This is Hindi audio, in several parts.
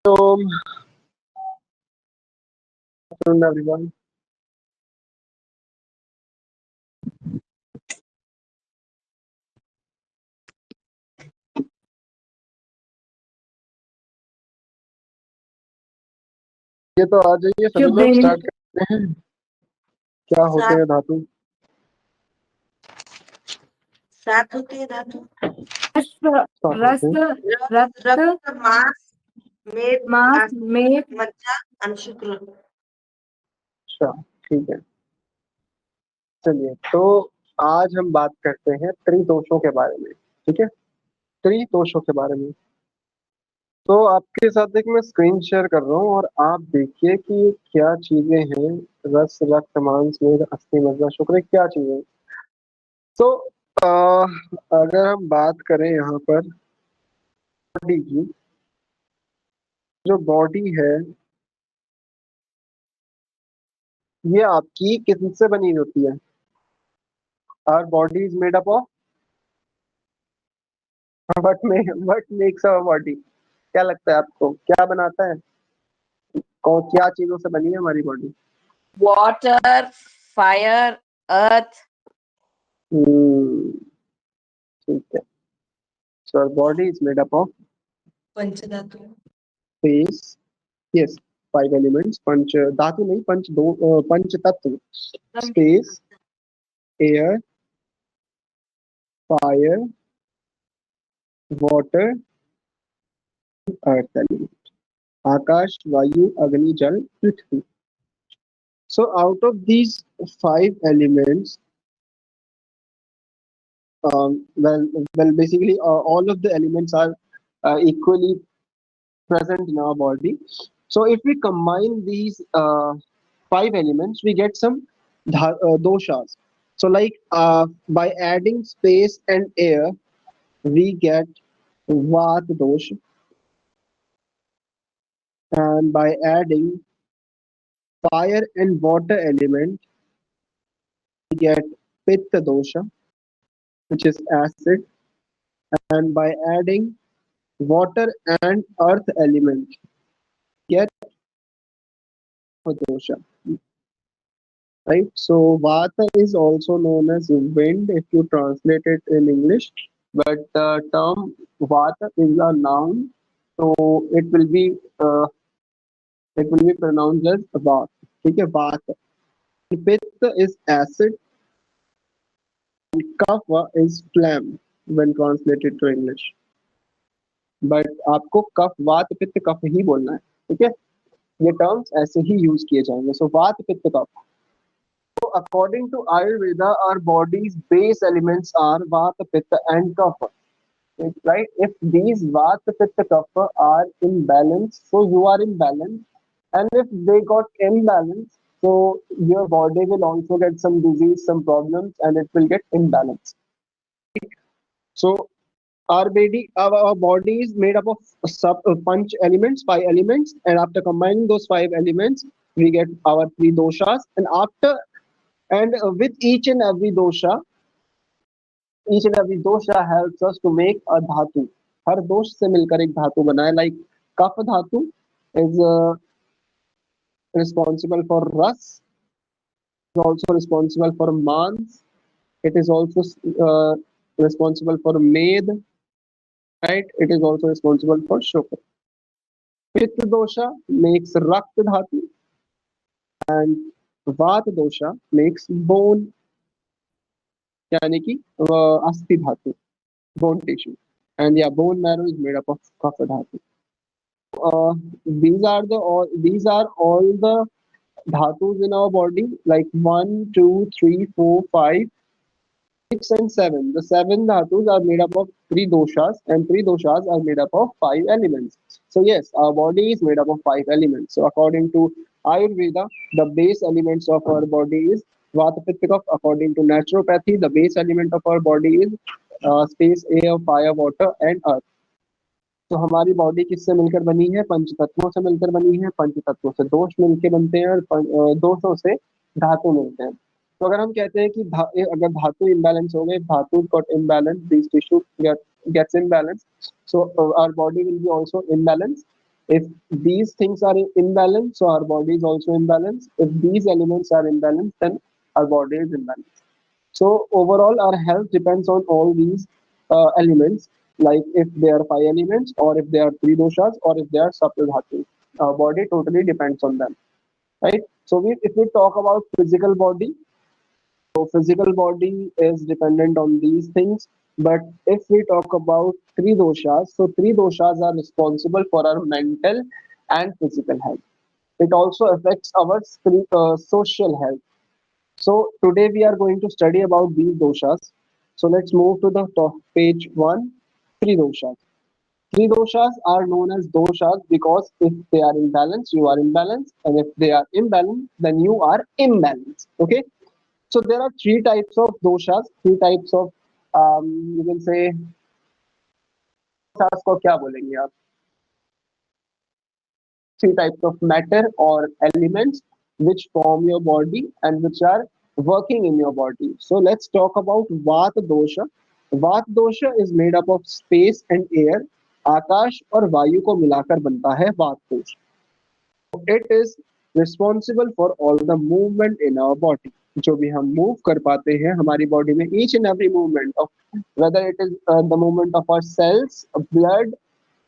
So, afternoon everyone. ये तो आ जाइए सभी शुभ लोग, दिन। स्टार्ट करते हैं। क्या होते हैं धातु? सात होते हैं धातु। रस, रक्त, रक्त, मांस, मेद, मांस, मेद, मज्जा, अंशुक्र। अच्छा, ठीक है। चलिए, तो आज हम बात करते हैं त्रिदोषों के बारे में। ठीक है, त्रिदोषों के बारे में। तो आपके साथ एक मैं स्क्रीन शेयर कर रहा हूँ और आप देखिए कि ये क्या चीजें हैं। रस, रक्त, मांस, मेद, अस्थि, मज्जा, शुक्र, क्या चीजें हैं। तो अगर हम बात करें यहाँ पर बॉडी की, जो बॉडी है ये आपकी किससे बनी होती है? Our body is made up of what makes our body? क्या लगता है आपको, क्या बनाता है? कौन, क्या चीजों से बनी है हमारी बॉडी? Water, fire, earth. ठीक है। So our body is made up of पंचधातु। Space, yes, 5 elements. पंच धातु नहीं, पंच दो, पंच तत्व। Space, air, fire, water, earth element. आकाश, वायु, अग्नि, जल, पृथ्वी। So out of these 5 elements, basically all of the elements are equally present in our body. So if we combine these 5 elements, we get some doshas. So like by adding space and air, we get Vat dosha, and by adding fire and water element, we get Pitta dosha, which is acid, and by adding water and earth element, get dosha, right? So vata is also known as wind if you translate it in English, but the term vata is a noun, so it will be pronounced as vat. ठीक है, vata. Pitta is acid, and kapha is phlegm when translated to English. But आपको कफ, वात, पित्त, कफ ही बोलना है। ठीक है, ये टर्म्स ऐसे ही यूज किए जाएंगे। सो वात, पित्त, कफ। So according to Ayurveda, our body's base elements are Vata, Pitta, and Kapha. Right? If these Vata, Pitta, Kapha are in balance, so you are in balance. And if they got imbalance, so your body will also get some disease, some problems, and it will get imbalanced. So our body is made up of punch elements, 5 elements, and after combining those 5 elements, we get our 3 doshas. And with each and every dosha helps us to make a dhatu. हर दोष से मिलकर एक धातु बना है। Like कफ धातु is responsible for ras, is also responsible for mans. It is also responsible for med, right? It is also responsible for shukra. Pitta dosha makes rakt dhatu, and vat dosha makes bone, यानी कि अस्थि धातु, bone tissue. And yeah, bone marrow is made up of kapha dhatu. These are all the dhatus in our body, like 1, 2, 3, 4, 5, 6, and 7. The 7 dhatus are made up of 3 doshas, and 3 doshas are made up of 5 elements. So yes, our body is made up of 5 elements. So according to Ayurveda, the base elements of our body is Vata, Pitta, Kapha. According to naturopathy, the base element of our body is space, air, fire, water, and earth. तो हमारी बॉडी किससे मिलकर बनी है? पंच तत्वों से मिलकर बनी है। पंच तत्वों से दोष मिलकर बनते हैं, और दोषों से धातु मिलते हैं। तो अगर हम कहते हैं कि अगर धातु इम्बैलेंस हो गए, धातु got imbalance, this tissue gets imbalance, so our body will be also imbalance. If these things are in balance, so our body is also in balance. If these elements are in balance, then our body is in balance. So overall, our health depends on all these elements, like if they are five elements, or if they are three doshas, or if they are saptadhatus. Our body totally depends on them, right? So if we talk about physical body, so physical body is dependent on these things. But if we talk about three doshas, so three doshas are responsible for our mental and physical health. It also affects our social health. So today we are going to study about these doshas. So let's move to the top page one, three doshas. Three doshas are known as doshas because if they are in balance, you are in balance, and if they are imbalance, then you are imbalanced. Okay. So there are three types of doshas, three types of you can say doshas को क्या बोलेंगे आप? Three types of matter or elements which form your body and which are working in your body. So let's talk about Vata dosha. Vata dosha is made up of space and air. आकाश और वायु को मिलाकर बनता है वात दोष. It is responsible for all the movement in our body. जो भी हम मूव कर पाते हैं हमारी बॉडी में, each and every movement of whether it is the movement of our cells, blood,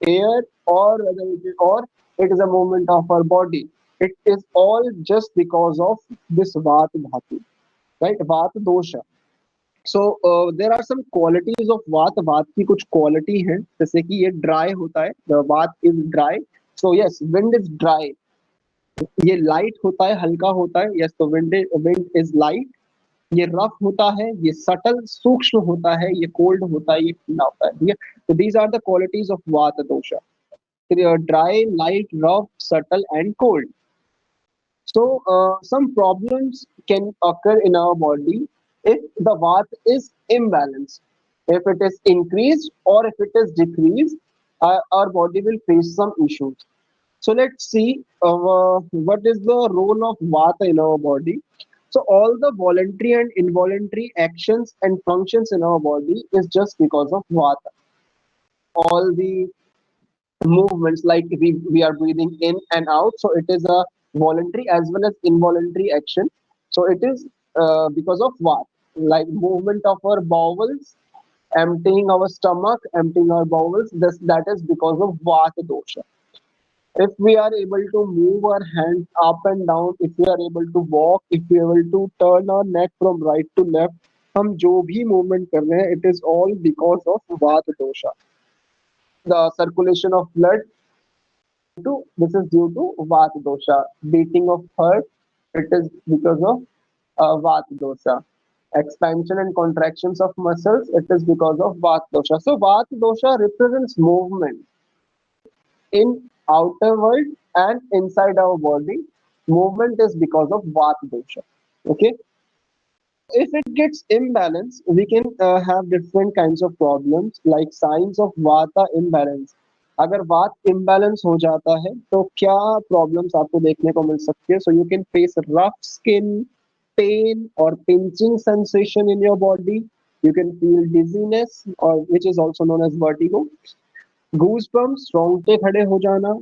air, or whether it is a movement of our body. It is all just because of this Vata dhatu, right? Vata dosha. So there are some qualities of Vata. Vata की कुछ quality है, जैसे कि ये dry होता है. The Vata is dry. So yes, wind is dry. ये light होता है, हल्का होता है. Yes, तो wind is light. ये रफ होता है, ये सटल सूक्ष्म होता है, ये कोल्ड होता है, ये ठंडा होता है. ठीक है. So these are the qualities of Vata dosha. Dry, light, rough, subtle, and cold. So some problems can occur in our body if the Vata is imbalanced. If it is increased or if it is decreased, our body will face some issues. So let's see what is the role of Vata in our body. So all the voluntary and involuntary actions and functions in our body is just because of Vata. All the movements, like we are breathing in and out, so it is a voluntary as well as involuntary action. So it is because of what, like movement of our bowels, emptying our stomach, emptying our bowels, that is because of vata dosha. If we are able to move our hands up and down, if we are able to walk, if we are able to turn our neck from right to left, हम जो भी movement कर रहे हैं, it is all because of vata dosha. The circulation of blood, this is due to vata dosha. Beating of heart, it is because of vata dosha. Expansion and contractions of muscles, it is because of vata dosha. So vata dosha represents movement in outer world and inside our body. Movement is because of vata dosha. Okay. If it gets imbalanced, we can have different kinds of problems, like signs of vata imbalance. अगर वात इम्बैलेंस हो जाता है तो क्या प्रॉब्लम्स आपको देखने को मिल सकती है? So you can face rough skin, pain और pinching sensation in your body. You can feel dizziness, or which is also known as vertigo. Goosebumps, रोंगटे खड़े हो जाना.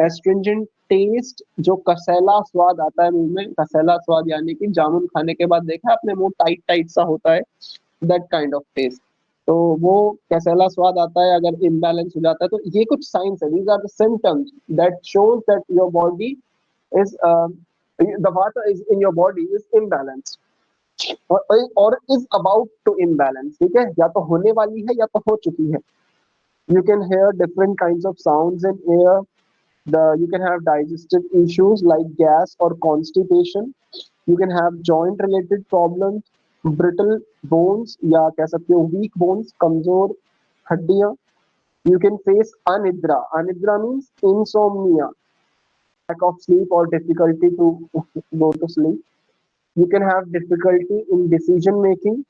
Astringent taste, जो कसैला स्वाद आता है मुंह में. कसैला स्वाद यानी कि जामुन खाने के बाद देखा है आपने, मुंह टाइट टाइट सा होता है, that kind of taste. तो वो कसैला स्वाद आता है अगर इम्बैलेंस हो जाता है. तो ये कुछ साइंस है. These are the symptoms that shows that your body is the vata is in your body is imbalanced or is about to imbalance. ठीक है, या तो होने वाली है या तो हो चुकी है. You can hear different kinds of sounds in air. You can have digestive issues like gas or constipation. You can have joint related problems, brittle bones, या कह सकते हो weak bones, कमजोर हड्डियां. You can face anidra. Anidra means insomnia, lack of sleep or difficulty to go to sleep. You can have difficulty in decision making.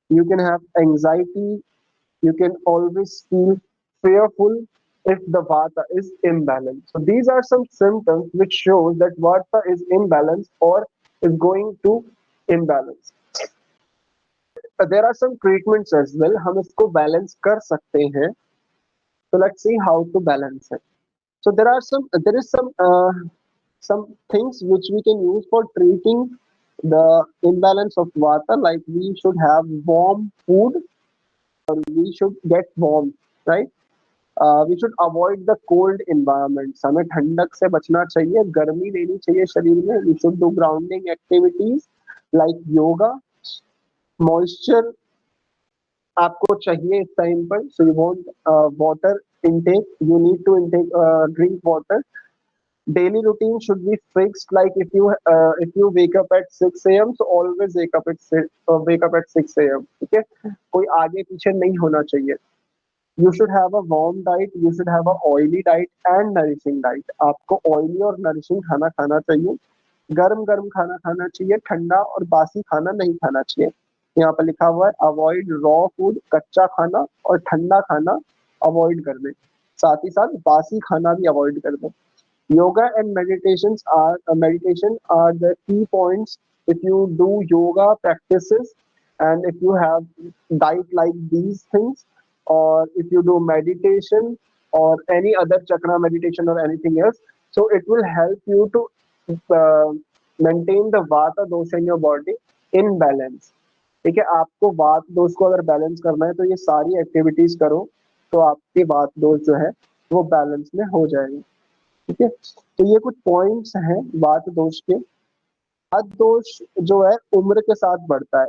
You can have anxiety. You can always feel fearful if the vata is imbalanced. So these are some symptoms which shows that vata is imbalanced or is going to imbalance. There are some treatments as well. हम इसको balance कर सकते हैं. So let's see how to balance it. So there is some things which we can use for treating the imbalance of vata, like we should have warm food, or we should get warm, right? We should avoid the cold environments. हमें ठंडक से बचना चाहिए, गर्मी लेनी चाहिए शरीर में. We should do grounding activities like yoga. Moisture आपको चाहिए इस टाइम पर, so you want water intake, you need to intake drink water. Daily routine should be fixed, like if you wake up at 6 a.m. so always wake up at 6 a.m. ठीक है, कोई आगे पीछे नहीं होना चाहिए. You should have a warm diet, you should have a oily diet and nourishing diet. आपको oily और nourishing खाना खाना चाहिए. गरम गरम खाना खाना चाहिए, ठंडा और बासी खाना नहीं खाना चाहिए. यहाँ पर लिखा हुआ है अवॉइड रॉ फूड, कच्चा खाना और ठंडा खाना अवॉइड कर दें, साथ ही साथ बासी खाना भी अवॉइड कर दें. Yoga and meditation are the key points. If you do yoga practices and if you have diet like these things, or if you do meditation or any other chakra meditation or anything else, so it will help you to uh, maintain the vata dosha in your body in balance. ठीक है, आपको वात दोष को अगर बैलेंस करना है तो ये सारी एक्टिविटीज करो, तो आपके वात दोष जो है वो बैलेंस में हो जाएगा. ठीक है, तो ये कुछ पॉइंट्स हैं वात दोष के. वात दोष जो है उम्र के साथ बढ़ता है.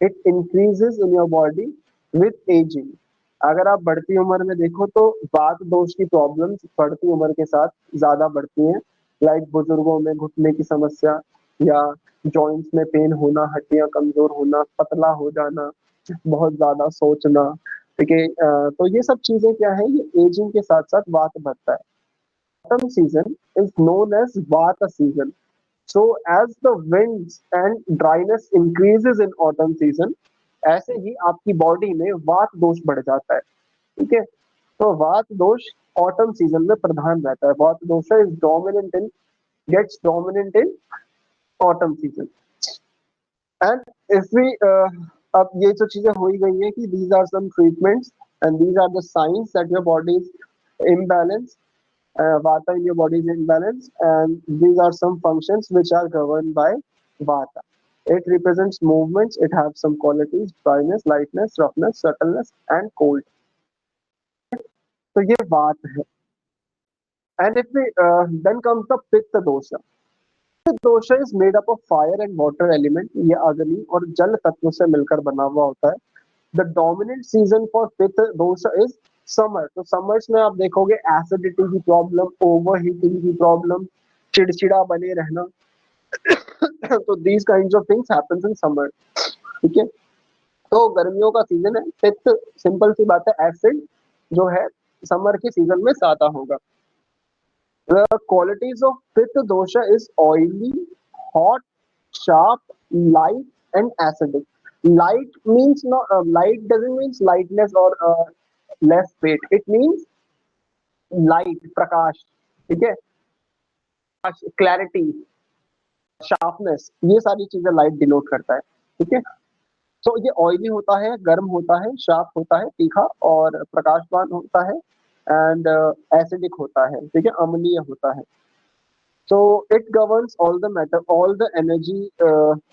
It increases in your body with ageing. अगर आप बढ़ती उम्र में देखो तो वात दोष की प्रॉब्लम्स बढ़ती उम्र के साथ ज्यादा बढ़ती हैं. लाइक बुजुर्गों में घुटने की समस्या, या जॉइंट्स में पेन होना, हड्डियां कमजोर होना, पतला हो जाना, बहुत ज्यादा सोचना. ठीक है, तो ये सब चीजें क्या है, ये एजिंग के साथ साथ वात बढ़ता है. Autumn season is known as Vata season. So as the winds and dryness increases in autumn season, ऐसे ही आपकी बॉडी में वात दोष बढ़ जाता है. ठीक है, तो वात दोष ऑटम सीजन में प्रधान रहता है. Vata dosha is dominant in gets dominant in autumn season. And if we अब ये जो चीजें हो ही गई है कि these are some treatments and these are the science that your body is imbalance. Vata in your body is in balance, and these are some functions which are governed by Vata. It represents movements. It has some qualities: dryness, lightness, roughness, subtleness, and cold. So ये Vata है. And if we then comes the Pitta dosha. Pitta dosha is made up of fire and water element. ये अग्नि और जल तत्व से मिलकर बना हुआ होता है. The dominant season for Pitta dosha is summer. तो समर्स में आप देखोगे एसिडिटी की प्रॉब्लम, ओवरहीटिंग की प्रॉब्लम, चिड़चिड़ा बने रहना. तो these kinds of things happens in summer. ठीक है, तो गर्मियों का सीजन है. पित्त, सिंपल सी बात है, एसिड जो है समर के सीजन में ज्यादा होगा. The qualities of Pitta dosha is oily, hot, sharp, light, and acidic. Light means light doesn't means lightness or less weight. It means light, प्रकाश. ठीक है, क्लैरिटी, शार्पनेस, ये सारी चीजें लाइट डिनोट करता है. ठीक है, तो ये ऑयली होता है, गर्म होता है, शार्प होता है, तीखा और प्रकाशवान होता है, एंड एसिडिक होता है. ठीक है, अम्लीय होता है. So it governs all the matter, all the energy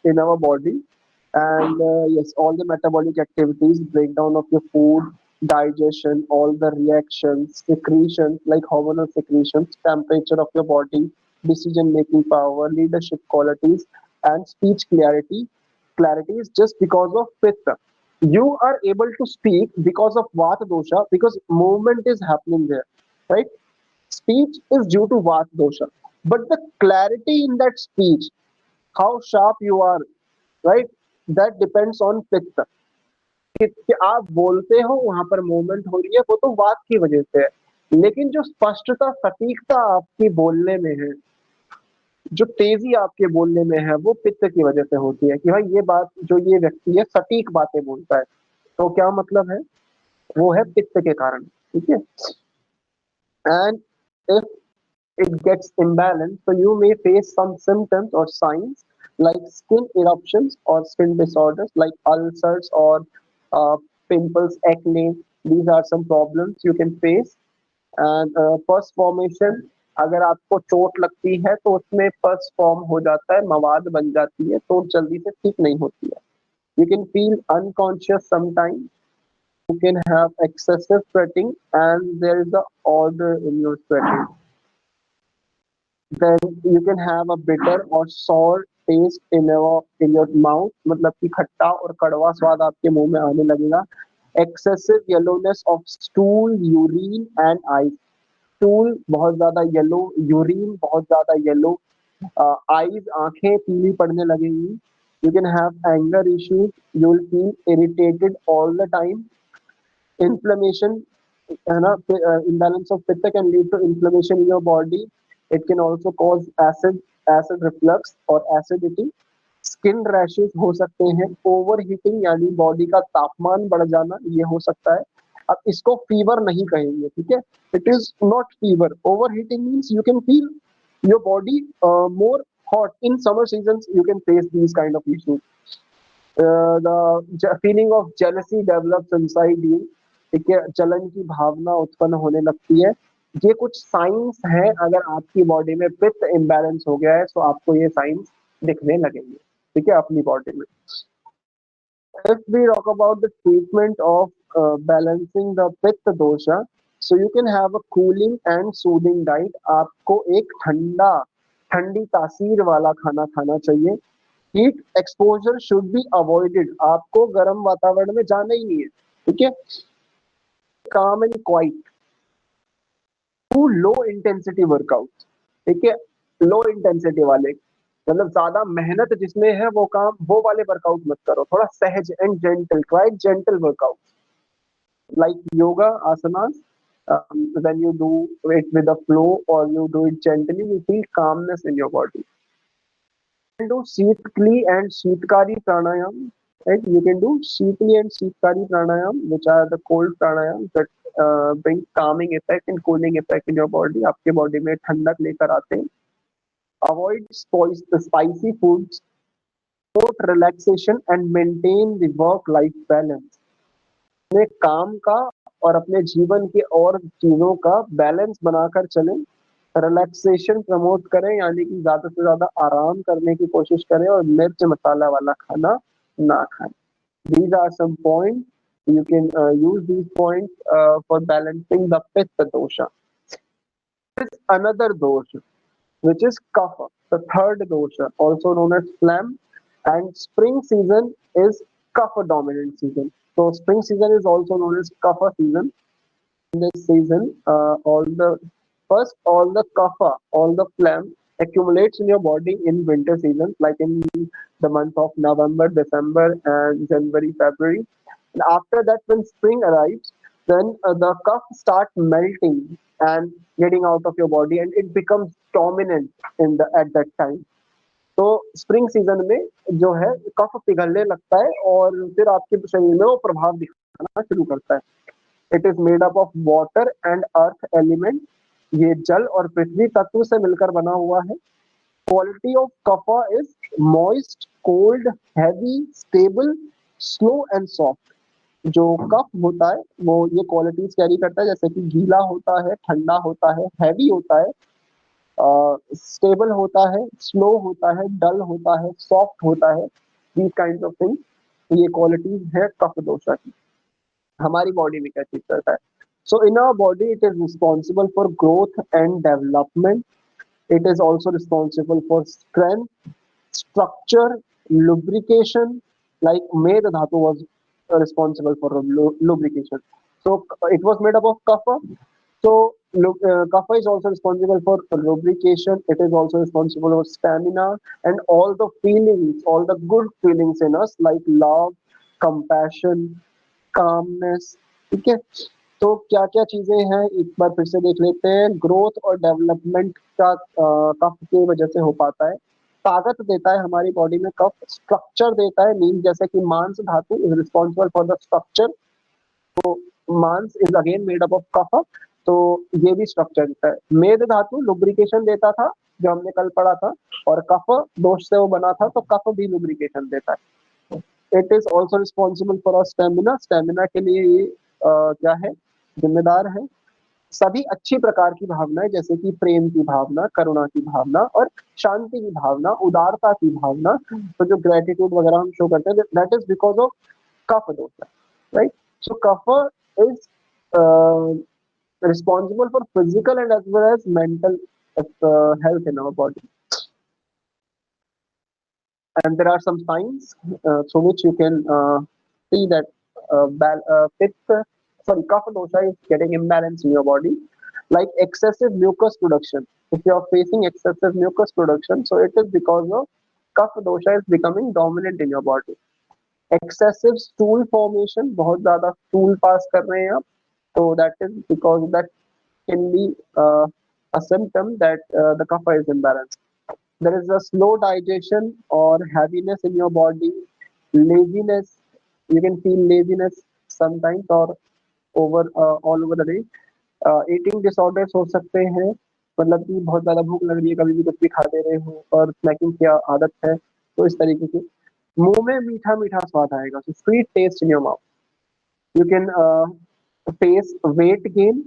in our body, and yes, all the metabolic activities, breakdown of your food, digestion, all the reactions, secretions like hormonal secretions, temperature of your body, decision making power, leadership qualities, and speech clarity. Clarity is just because of pitta. You are able to speak because of vata dosha, because movement is happening there, right? Speech is due to vata dosha, but the clarity in that speech, how sharp you are, right, that depends on pitta. कि आप बोलते हो वहां पर मूवमेंट हो रही है, वो तो वात की वजह से है. लेकिन जो स्पष्टता, सटीकता आपकी बोलने में है, जो तेजी आपके बोलने में है, वो पित्त की वजह से होती है. कि भाई ये बात, जो ये व्यक्ति है सटीक बातें बोलता है, तो क्या मतलब है, वो है पित्त के कारण. ठीक है, and if it gets imbalanced, so you may face some symptoms or signs like skin eruptions or skin disorders like ulcers or pimples, acne. These are some problems you can face. And pus formation, अगर आपको चोट लगती है तो उसमें पस फॉर्म हो जाता है, मवाद बन जाती है, तो जल्दी से ठीक नहीं होती है। You can feel unconscious sometime, you can have excessive sweating and there is a odor in your sweating. Then you can have a bitter or sour taste in your mouth, मतलब कि खट्टा और कड़वा स्वाद आपके मुंह में आने लगेगा। Excessive yellowness of stool, urine and eyes. Stool बहुत ज्यादा येलो, यूरिन बहुत ज्यादा येलो, आईज आंखें पीली पड़ने लगेंगी। You can have anger issues, you will feel irritated all the time. Inflammation, है ना, imbalance of pitta can lead to inflammation in your body. It can also cause acid reflux or acidity. Skin rashes हो सकते हैं, ओवर हीटिंग यानी बॉडी का तापमान बढ़ जाना, ये हो सकता है। अब इसको फीवर नहीं कहेंगे, ठीक है, it is not fever. Over heating means you can feel your body more hot in summer seasons. You can face these kind of issues. The feeling of jealousy develops inside you, ठीक है, जलन की भावना उत्पन्न होने लगती है। ये कुछ साइंस हैं, अगर आपकी बॉडी में पित्त इम्बैलेंस हो गया है तो आपको ये साइंस दिखने लगेंगे, ठीक है, अपनी बॉडी में। If we talk about the treatment of balancing the pitta dosha, so you can have a cooling and soothing diet. आपको एक ठंडी तासीर वाला खाना खाना चाहिए। Heat exposure should be avoided, आपको गर्म वातावरण में जाना ही नहीं है, ठीक है। Calm and quiet, to low intensity workout, ठीक है, लो इंटेंसिटी वाले, मतलब ज्यादा मेहनत जिसमें है वो काम, वो वाले वर्कआउट मत करो, थोड़ा सहज and gentle, try gentle workout like yoga asanas. When you do it with a flow or you do it gently, you feel calmness in your body. You can do Sheetkali and Sheetkari pranayam, right? You can do Sheetkali and Sheetkari pranayam, which are the cold pranayams that bring calming effect and cooling effect in your body. आपके body में ठंडक लेकर आते हैं. Avoid spicy foods, promote relaxation and maintain the work-life balance. अपने काम का और अपने जीवन के और चीजों का बैलेंस बनाकर चलें। रिलैक्सेशन प्रमोट करें, यानी कि ज्यादा से ज्यादा आराम करने की कोशिश करें और मिर्च मसाला वाला खाना ना खाएं। These are some points. You can use these points for balancing the pitta dosha. There is another dosha, which is kapha, the third dosha, also known as phlegm, and spring season is kapha dominant season. So spring season is also known as kapha season. In this season, all the kapha, all the phlegm accumulates in your body in winter seasons, like in the month of November, December, and January, February. And after that, when spring arrives, then the cuff start melting and getting out of your body, and it becomes dominant at that time. तो स्प्रिंग सीजन में जो है कफ पिघलने लगता है और फिर आपके शरीर में वो प्रभाव दिखाना शुरू करता है। It is made up of water and earth element, ये जल और पृथ्वी तत्व से मिलकर बना हुआ है। Quality of kapha is moist, cold, heavy, stable, slow and soft. जो कफ होता है वो ये क्वालिटीज कैरी करता है, जैसे कि गीला होता है, ठंडा होता है, हैवी होता है, स्टेबल होता है, स्लो होता है, डल होता है, सॉफ्ट होता है। दीज काइंड ऑफ थिंग्स, ये क्वालिटीज है कफ दोषा की। हमारी बॉडी में क्या चीज करता है? So in our body it is responsible for growth and development. It is also responsible for strength, structure, lubrication. Like Med Dhatu was responsible for lubrication. So it was made up of kapha. So kapha is also responsible for lubrication. It is also responsible for stamina and all the feelings, all the good feelings in us, like love, compassion, calmness. ठीक है, तो क्या क्या चीजें हैं एक बार फिर से देख लेते हैं। ग्रोथ और डेवलपमेंट का कफ की वजह से हो पाता है। ताकत देता है हमारी बॉडी में कफ। स्ट्रक्चर देता है, मीन जैसे कि maans dhatu is responsible for the structure, तो maans is again made up of kapha, तो ये भी स्ट्रक्चर देता है। मेद धातु लुब्रिकेशन देता था, जो हमने कल पढ़ा था, और कफ दोष से वो बना था, तो कफ भी लुब्रिकेशन देता है। It is also responsible for stamina, stamina के लिए ये क्या है, जिम्मेदार है। सभी अच्छी प्रकार की भावनाएं जैसे कि प्रेम की भावना, करुणा की भावना और शांति की भावना, उदारता की भावना, तो जो ग्रेटिट्यूड वगैरह हम शो करते हैं, that is because of kapha dosha, right? So kapha is responsible for physical and as well as mental health in our body. And there are some signs through which you can see that kapha dosha is getting imbalance in your body, like excessive mucus production. If you are facing excessive mucus production, so it is because of kapha dosha is becoming dominant in your body. Excessive stool formation, बहुत ज़्यादा stool pass कर रहे हैं आप, so that is because that can be a symptom that the kapha is imbalanced. There is a slow digestion or heaviness in your body, laziness. You can feel laziness sometimes or over all over the day. Eating disorders हो सकते हैं, मतलब कि बहुत ज़्यादा भूख लग रही है, कभी भी कुछ भी खा दे रहे हो और स्नैकिंग की आदत है, तो इस तरीके की मुंह में मीठा मीठा स्वाद आएगा, so sweet taste in your mouth. You can face weight gain,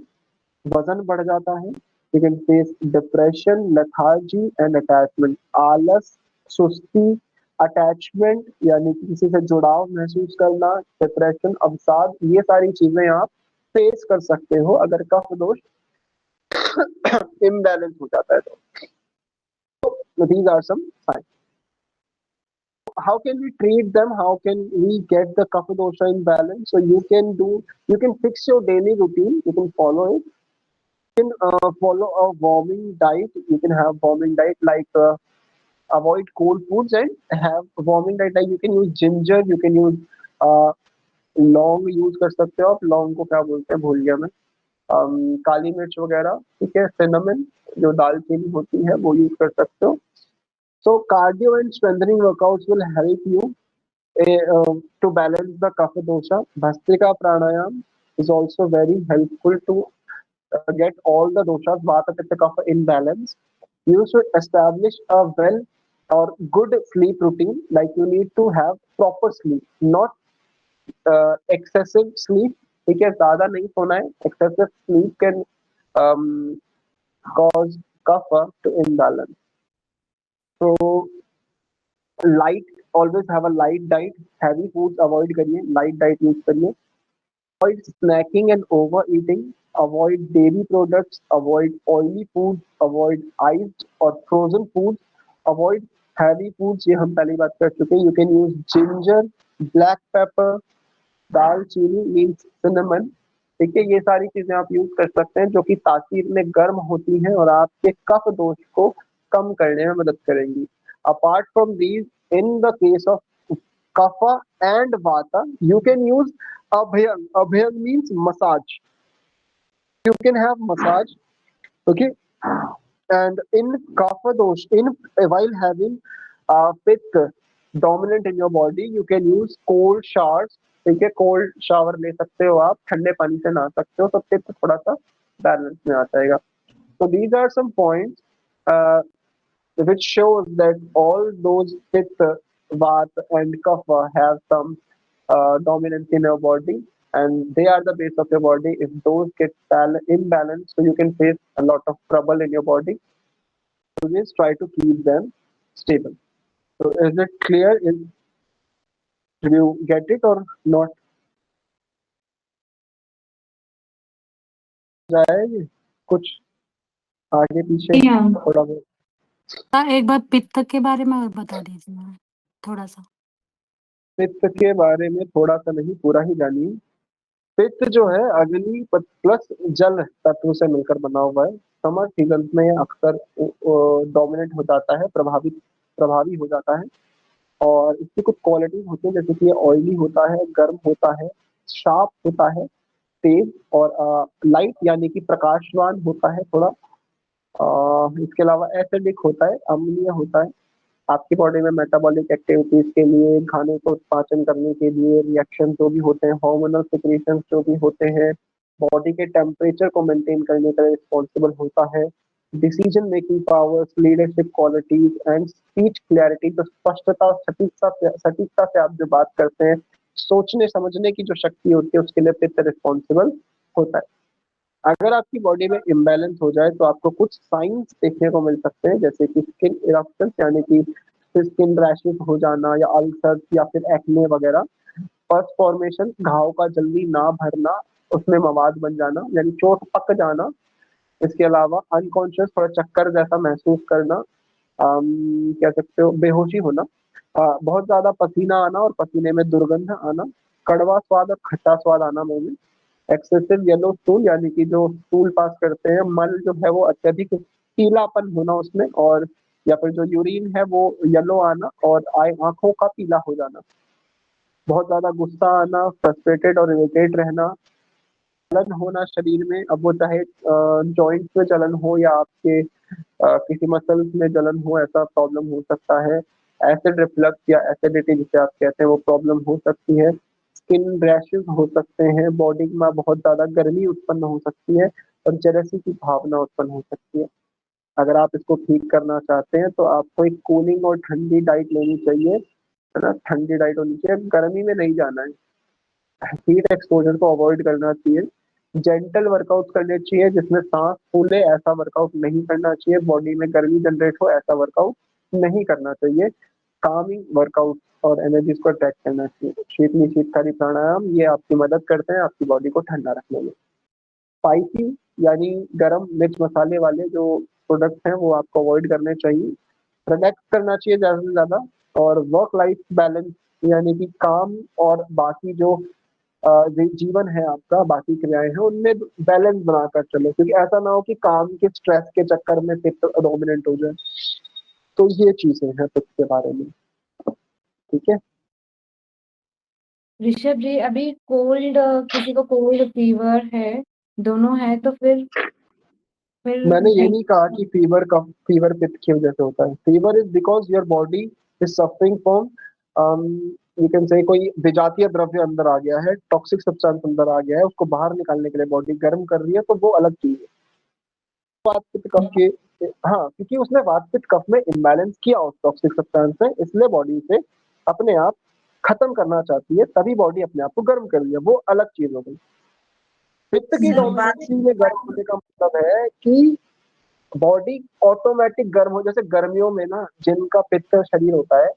वजन बढ़ जाता है. You can face depression, lethargy and attachment. आलस, सुस्ती, अटैचमेंट यानी कि किसी से जुड़ाव महसूस करना, डिप्रेशन, अवसाद, ये सारी चीजें आप फेस कर सकते हो अगर कफ दोष इम्बैलेंस हो जाता है तो. These are some signs. How can we treat them? How can we get the kapha dosha in balance? So you can fix your daily routine. You can follow it. You can follow a warming diet. You can have warming diet like avoid cold foods and have warming diet. Like you can use ginger. You can use uh, लौंग यूज कर सकते हो आप. लौंग को क्या बोलते हैं भूल गया मैं. काली मिर्च वगैरह, ठीक है. सिनेमन जो दालचीनी होती है वो यूज कर सकते हो. So cardio and strengthening workouts will help you to balance the kapha dosha. Bhastrika pranayam is also very helpful to get all the doshas, vata, pitta, kapha in balance. You should establish a well or good sleep routine. Like you need to have proper sleep, not excessive sleep. ठीक है, ज़्यादा नहीं सोना है. Excessive sleep can um, cause kapha to imbalance. So light, always have a light diet. Heavy foods avoid करिए, लाइट डाइट यूज करिए. Avoid snacking and over eating. Avoid dairy products. Avoid oily food. Avoid iced or frozen food. Avoid heavy foods, ये हम पहले बात कर चुके हैं. You can use ginger, black pepper, dalchini means cinnamon. ठीक है, ये सारी चीजें आप यूज कर सकते हैं जो कि तासीर में गर्म होती हैं और आपके कफ दोष को कम करने में मदद करेंगी. Apart from these, in the case of kapha and vata, you can use abhyang. Abhyang means massage. You can have massage, okay. And in kapha dosh, in while having pitta dominant in your body, you can use cold showers. ठीक है, कोल्ड शावर ले सकते हो आप, ठंडे पानी से नहा सकते हो, तो पित्त थोड़ा सा बैलेंस में आ जाएगा. So these are some points which shows that all those pitta, vata and kapha have some dominance in your body, and they are the base of your body. If those get imbalanced, so you can face a lot of trouble in your body. Always try to keep them stable. So is it clear? Did you get it or not? जाएगी कुछ आगे पीछे थोड़ा बहुत. एक बार पित्त के बारे में बता दीजिए थोड़ा सा. पित्त के बारे में थोड़ा सा नहीं, पूरा ही जानिए. पित्त जो है अग्नि प्लस जल तत्व से मिलकर बना हुआ है. समर सीजन में अक्सर डोमिनेट हो जाता है, प्रभावी हो जाता है. और इसकी कुछ क्वालिटीज होती है, जैसे कि ये ऑयली होता है, गर्म होता है, शार्प होता है, तेज और लाइट यानी कि प्रकाशवान होता है थोड़ा. इसके अलावा एसिडिक होता है, अम्लीय होता है. आपकी बॉडी में मेटाबॉलिक एक्टिविटीज के लिए, खाने को पाचन करने के लिए, रिएक्शन जो भी होते हैं, हार्मोनल सिक्रीशन जो भी होते हैं, बॉडी के टेम्परेचर को मेंटेन करने का रिस्पॉन्सिबल होता है. Decision making powers, leadership qualities and speech clarity, तो स्पष्टता और सटीकता से आप जो बात करते हैं, सोचने समझने की जो शक्ति होती है, उसके लिए पित्त रिस्पॉन्सिबल होता है. अगर आपकी बॉडी में इम्बैलेंस हो जाए तो आपको कुछ साइंस देखने को मिल सकते हैं, जैसे कि स्किन इरप्शंस यानी कि स्किन रैशेस हो जाना या अल्सर्स या फिर एक्ने वगैरह, पस फॉर्मेशन घाव का जल्दी ना भरना, उसमें मवाद बन जाना यानी चोट पक जाना। इसके अलावा अनकॉन्शियस थोड़ा चक्कर जैसा महसूस करना, कह सकते हो बेहोशी होना, बहुत ज्यादा पसीना आना और पसीने में दुर्गंध आना, कड़वा स्वाद और खट्टा स्वाद आना मुंह में, एक्सेसिव येलो स्टूल यानी कि जो स्टूल पास करते हैं मल जो है वो अत्यधिक पीलापन होना उसमें, और या फिर जो यूरिन है वो येलो आना, और आंखों का पीला हो जाना, बहुत ज्यादा गुस्सा आना, फ्रस्ट्रेटेड और इरिटेट रहना, जलन होना शरीर में, अब वो चाहे जॉइंट्स में जलन हो या आपके किसी मसल्स में जलन हो, ऐसा प्रॉब्लम हो सकता है। एसिड रिफ्लक्स या एसिडिटी जिसे आप कहते हैं वो प्रॉब्लम हो सकती है। स्किन रैशेस हो सकते हैं, बॉडी में बहुत ज्यादा गर्मी उत्पन्न हो सकती है और जेलसी की भावना उत्पन्न हो सकती है। अगर आप इसको ठीक करना चाहते हैं तो आपको एक कूलिंग और ठंडी डाइट लेनी चाहिए, है ना, ठंडी डाइट होनी चाहिए, गर्मी में नहीं जाना है, हीट एक्सपोजर को अवॉइड करना चाहिए, जेंटल वर्कआउट करने चाहिए जिसमें सांस फूले, ऐसा वर्कआउट नहीं करना चाहिए, बॉडी में गर्मी जनरेट हो ऐसा वर्कआउट नहीं करना चाहिए, कामिंग वर्कआउट और एनर्जी को ट्रैक करना चाहिए। शीतली शीतकारी प्राणायाम ये आपकी मदद करते हैं आपकी बॉडी को ठंडा रखने में। स्पाइसी यानी गरम मिर्च मसाले वाले जो प्रोडक्ट्स हैं वो आपको अवॉइड करने चाहिए, रिलैक्स करना चाहिए ज़्यादा से ज़्यादा, और वर्क लाइफ बैलेंस यानी कि काम और बाकी जो जीवन है आपका, बाकी क्रियाएं हैं उनमें बैलेंस बनाकर चलो, क्योंकि ऐसा ना हो कि काम के स्ट्रेस के चक्कर में पित्त डोमिनेंट हो जाए। तो ये चीजें हैं पित्त के बारे में, ठीक है। ऋषभ जी, अभी कोल्ड, किसी को कोल्ड फीवर है, दोनों है तो फिर मैंने ये नहीं। नहीं कहा कि फीवर पित्त की वजह से होता है। Fever is because your body is suffering from, you can say कोई विजातीय द्रव्य अंदर आ गया है, टॉक्सिक सब्सटेंस अंदर आ गया है, उसको बाहर निकालने के लिए बॉडी गर्म कर रही है, तो वो अलग चीज है। वात पित्त कफ के, हाँ, क्योंकि उसने वात पित्त कफ में इम्बैलेंस किया उस टॉक्सिक सब्सटेंस से, इसलिए बॉडी से अपने आप खत्म करना चाहती है, तभी बॉडी अपने आप को गर्म कर रही है, वो अलग चीज हो गई। पित्त की सर बात डोमिनेंसी में गर्म होने का मतलब है कि बॉडी ऑटोमेटिक गर्म हो, जैसे गर्मियों में ना जिनका पित्त शरीर होता है,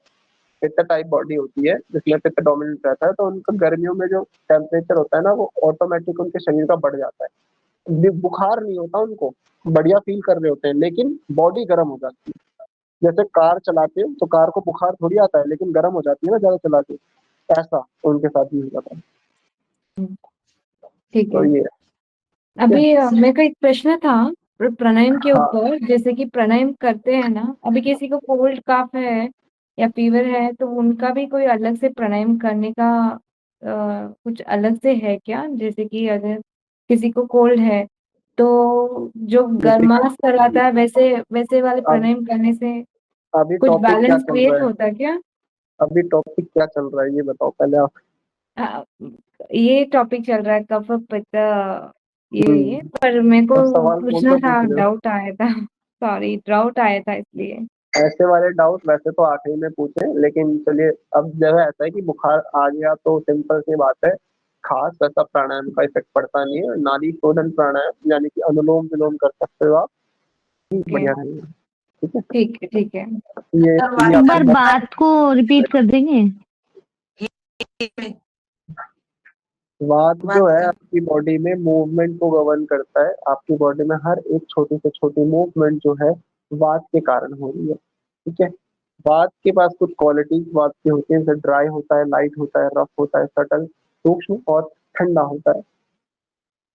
पित्त टाइप बॉडी होती है जिसमें पित्त डोमिनेंट रहता है, तो उनका गर्मियों में जो टेम्परेचर होता है ना वो ऑटोमेटिक उनके शरीर का बढ़ जाता है, बुखार नहीं होता उनको, बढ़िया फील कर रहे होते हैं, लेकिन बॉडी गर्म हो जाती है। जैसे कार चलाते हो तो कार को बुखार थोड़ी आता है, लेकिन गर्म हो जाती है ना ज्यादा चला के, ऐसा उनके साथ भी हो जाता है। ठीक तो है। ये अभी मेरे को एक प्रश्न था प्राणायाम के हाँ, ऊपर, जैसे कि प्राणायाम करते हैं ना, अभी किसी को कोल्ड कफ है या फीवर है तो उनका भी कोई अलग से प्राणायाम करने का कुछ अलग से है क्या? जैसे कि अगर किसी को कोल्ड है तो जो जैसे गर्माश कराता है वैसे वैसे वाले अब प्राणायाम करने से अभी कुछ टॉपिक क्या बैलेंस चल रहा क्रिएट है, होता है क्या? अभी टॉपिक क्या चल रहा है ये बताओ पहले आप। अ, ये टॉपिक चल रहा है कफ पित्त, ये हम्म, पर मेरे तो को सवाल कौन पूछना सा था, पूछ रहे हो? डाउट आया था। सॉरी, डाउट आया था इसलिए। ऐसे वाले डाउट वैसे तो आखिरी में पूछे, लेकिन चलिए, अब जगह ऐसा है कि बुखार आ गया तो सिंपल सी बात है, खास वैसा प्राणायाम का इफेक्ट पड़ता नहीं है, नाड़ी शोधन प्राणायाम यानी कि अनुलोम विलोम कर सकते हो आप, ठीक है, बढ़िया रहेगा, ठीक है। ठीक है, ठीक है। ये एक बार आपको बात को रिपीट कर देंगे। वात जो बात है कर आपकी बॉडी में मूवमेंट को गवर्न करता है, आपकी बॉडी में हर एक छोटी से छोटी मूवमेंट जो है वात के कारण हो रही है, ठीक है। वात के पास कुछ क्वालिटीज वात की होती है, जैसे ड्राई होता है, लाइट होता है, रफ होता है, सटल, सूक्ष्म और ठंडा होता है।